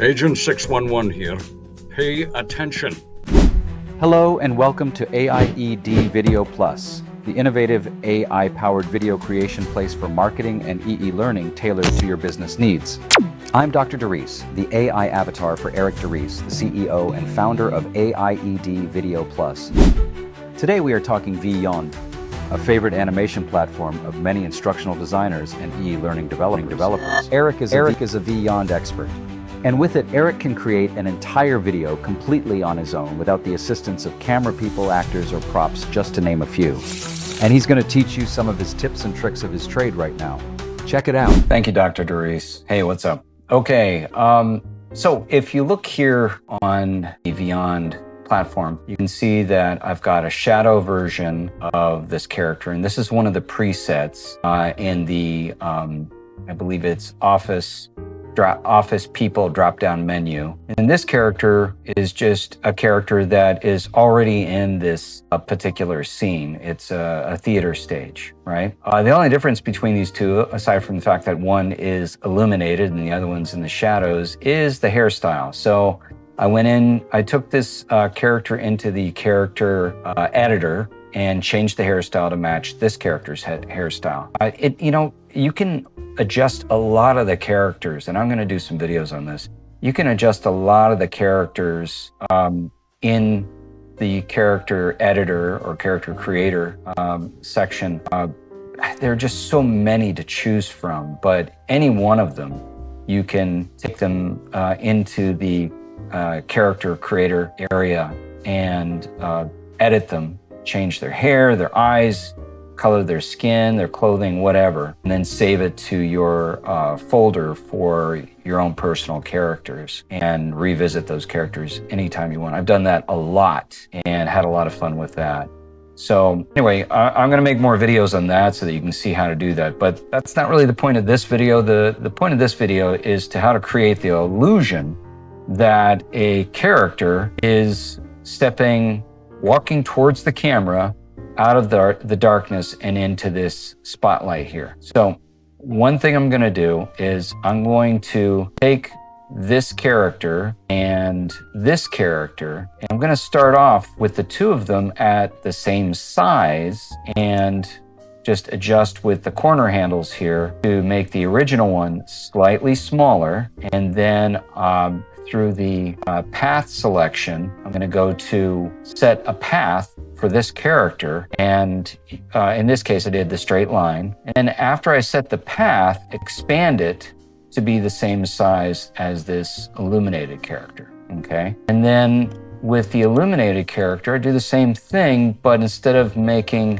Agent 611 here. Pay attention. Hello and welcome to AIED Video Plus, the innovative AI-powered video creation place for marketing and learning tailored to your business needs. I'm Dr. DeRise, the AI avatar for Eric DeRise, the CEO and founder of AIED Video Plus. Today we are talking Vyond, a favorite animation platform of many instructional designers and learning developers. Eric is a Vyond expert. And with it, Eric can create an entire video completely on his own without the assistance of camera people, actors, or props, just to name a few. And he's going to teach you some of his tips and tricks of his trade right now. Check it out. Thank you, Dr. DeRise. Hey, what's up? Okay, so if you look here on the Vyond platform, you can see that I've got a shadow version of this character, and this is one of the presets in the, I believe it's Office People drop-down menu. And this character is just a character that is already in this particular scene. It's a theater stage, right? The only difference between these two, aside from the fact that one is illuminated and the other one's in the shadows, is the hairstyle. So I went in, I took this character into the character editor and changed the hairstyle to match this character's hairstyle. You can adjust a lot of the characters, and I'm going to do some videos on this. You can adjust a lot of the characters in the character editor or character creator section. There are just so many to choose from, but any one of them, you can take them into the character creator area and edit them, change their hair, their eyes, color their skin, their clothing, whatever, and then save it to your folder for your own personal characters and revisit those characters anytime you want. I've done that a lot and had a lot of fun with that. So anyway, I'm going to make more videos on that so that you can see how to do that, but that's not really the point of this video. The point of this video is to how to create the illusion that a character is walking towards the camera out of the darkness and into this spotlight here. So one thing I'm going to do is I'm going to take this character and this character, and I'm going to start off with the two of them at the same size and just adjust with the corner handles here to make the original one slightly smaller. And then through the path selection, I'm going to go to set a path for this character, and in this case I did the straight line, and then after I set the path, expand it to be the same size as this illuminated character, okay? And then with the illuminated character, I do the same thing, but instead of making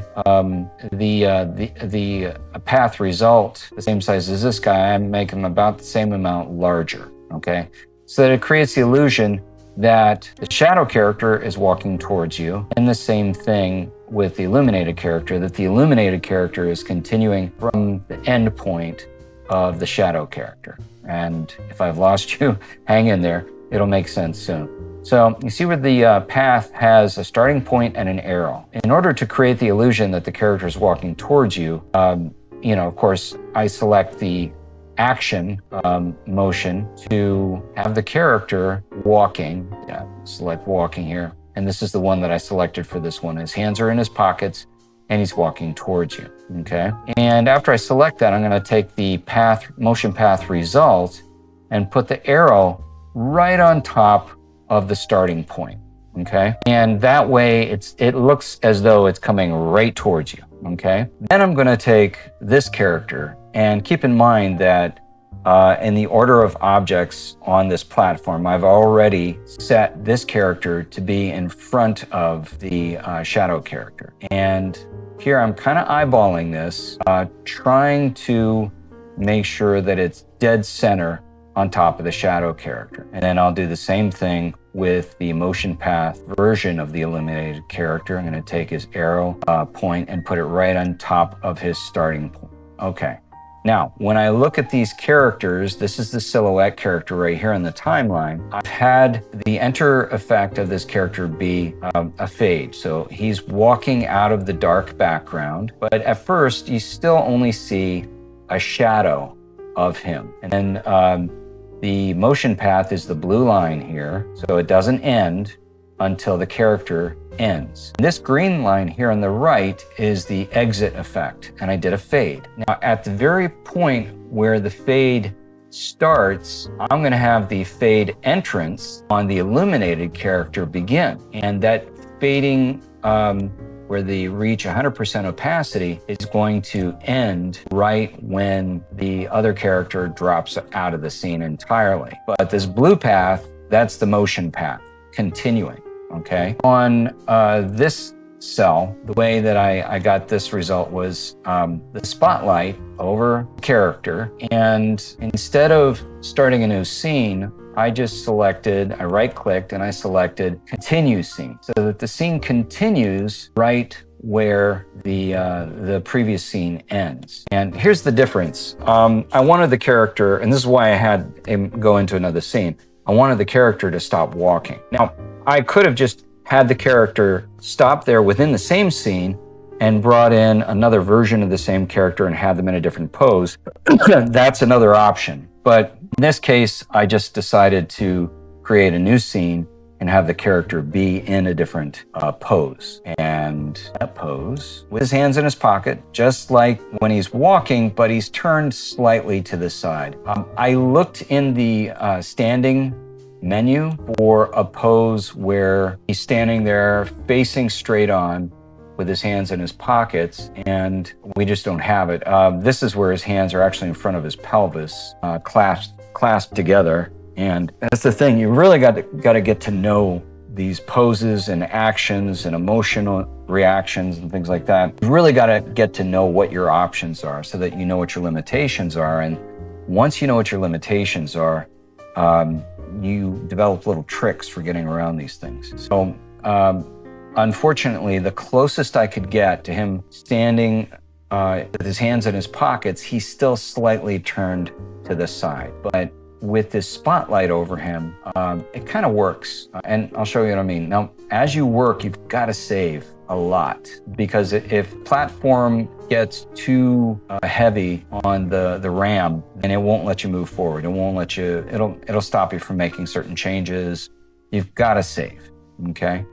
the path result the same size as this guy, I make him about the same amount larger, okay? So that it creates the illusion that the shadow character is walking towards you, and the same thing with the illuminated character, that the illuminated character is continuing from the end point of the shadow character. And if I've lost you, hang in there, it'll make sense soon. So you see where the path has a starting point and an arrow. In order to create the illusion that the character is walking towards you, of course, I select the action motion to have the character walking. Select walking here. And this is the one that I selected for this one. His hands are in his pockets and he's walking towards you, okay? And after I select that, I'm gonna take the motion path result and put the arrow right on top of the starting point, okay? And that way it looks as though it's coming right towards you, okay? Then I'm gonna take this character, and keep in mind that in the order of objects on this platform, I've already set this character to be in front of the shadow character. And here I'm kind of eyeballing this, trying to make sure that it's dead center on top of the shadow character. And then I'll do the same thing with the motion path version of the illuminated character. I'm going to take his arrow point and put it right on top of his starting point. Okay. Now, when I look at these characters, this is the silhouette character right here in the timeline. I've had the enter effect of this character be a fade. So he's walking out of the dark background, but at first you still only see a shadow of him. And then The motion path is the blue line here, so it doesn't end until the character ends. This green line here on the right is the exit effect, and I did a fade. Now, at the very point where the fade starts, I'm going to have the fade entrance on the illuminated character begin, and that fading where they reach 100% opacity is going to end right when the other character drops out of the scene entirely. But this blue path, that's the motion path, continuing, okay? On this cell, the way that I got this result was the spotlight over character, and instead of starting a new scene, I right-clicked and I selected continue scene, so that the scene continues right where the previous scene ends. And here's the difference. I wanted the character, and this is why I had him go into another scene, I wanted the character to stop walking. Now, I could have just had the character stop there within the same scene and brought in another version of the same character and had them in a different pose. That's another option. But in this case, I just decided to create a new scene and have the character be in a different pose. And that pose, with his hands in his pocket, just like when he's walking, but he's turned slightly to the side. I looked in the standing menu for a pose where he's standing there facing straight on with his hands in his pockets, and we just don't have it. This is where his hands are actually in front of his pelvis, clasped together. And that's the thing, you really got to get to know these poses and actions and emotional reactions and things like that. You really got to get to know what your options are so that you know what your limitations are. And once you know what your limitations are, you develop little tricks for getting around these things. So, unfortunately, the closest I could get to him standing with his hands in his pockets, he's still slightly turned to the side. But with this spotlight over him, it kind of works. And I'll show you what I mean. Now, as you work, you've got to save a lot, because if platform gets too heavy on the RAM, then it won't let you move forward. It won't let you, it'll stop you from making certain changes. You've got to save, okay?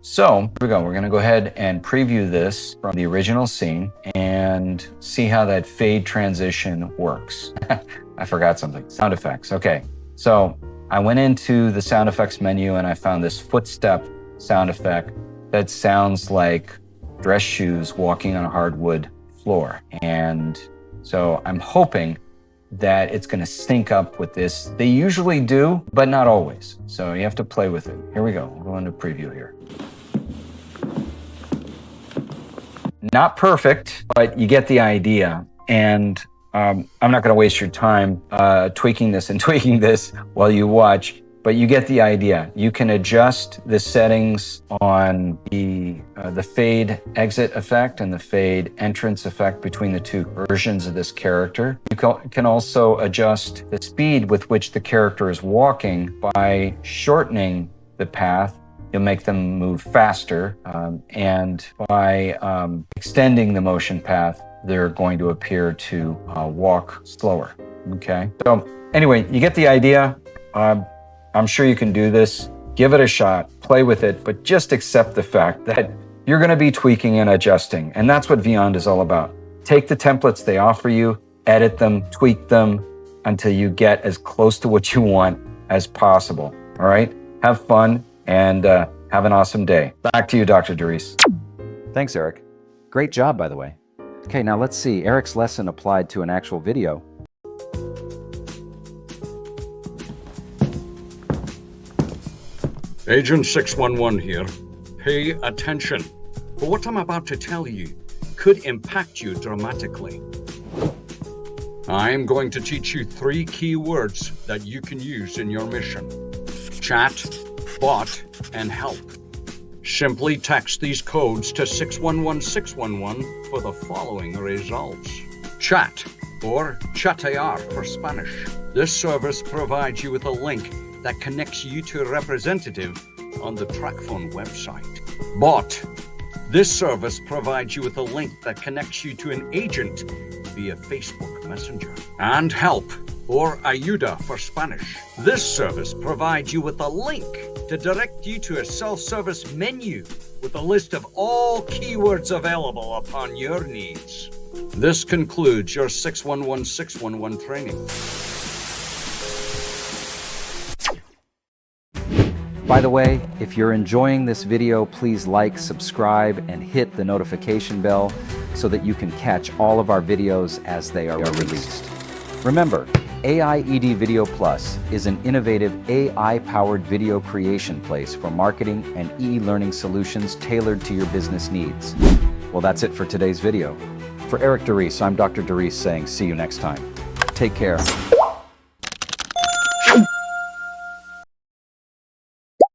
So here we go. We're going to go ahead and preview this from the original scene and see how that fade transition works. I forgot something. Sound effects. Okay. So I went into the sound effects menu and I found this footstep sound effect that sounds like dress shoes walking on a hardwood floor. And so I'm hoping that it's going to sync up with this. They usually do, but not always. So you have to play with it. Here we go. We'll go into preview here. Not perfect, but you get the idea. And I'm not going to waste your time tweaking this while you watch, but you get the idea. You can adjust the settings on the fade exit effect and the fade entrance effect between the two versions of this character. You can also adjust the speed with which the character is walking by shortening the path. You'll make them move faster, and by extending the motion path, they're going to appear to walk slower, okay? So anyway, you get the idea. I'm sure you can do this. Give it a shot, play with it, but just accept the fact that you're gonna be tweaking and adjusting, and that's what Vyond is all about. Take the templates they offer you, edit them, tweak them, until you get as close to what you want as possible, all right? Have fun, and have an awesome day. Back to you, Dr. DeRise. Thanks, Eric. Great job, by the way. Okay, now let's see. Eric's lesson applied to an actual video. Agent 611 here. Pay attention, for what I'm about to tell you could impact you dramatically. I'm going to teach you 3 key words that you can use in your mission: chat, bot, and help. Simply text these codes to 611611 for the following results. Chat, or chatear for Spanish. This service provides you with a link that connects you to a representative on the TrackPhone website. Bot. This service provides you with a link that connects you to an agent via Facebook Messenger. And help, or Ayuda for Spanish. This service provides you with a link to direct you to a self-service menu with a list of all keywords available upon your needs. This concludes your 611-611 training. By the way, if you're enjoying this video, please like, subscribe, and hit the notification bell so that you can catch all of our videos as they are released. Remember, AIED Video Plus is an innovative AI-powered video creation place for marketing and e-learning solutions tailored to your business needs. Well, that's it for today's video. For Eric DeRise, I'm Dr. DeRise saying see you next time. Take care.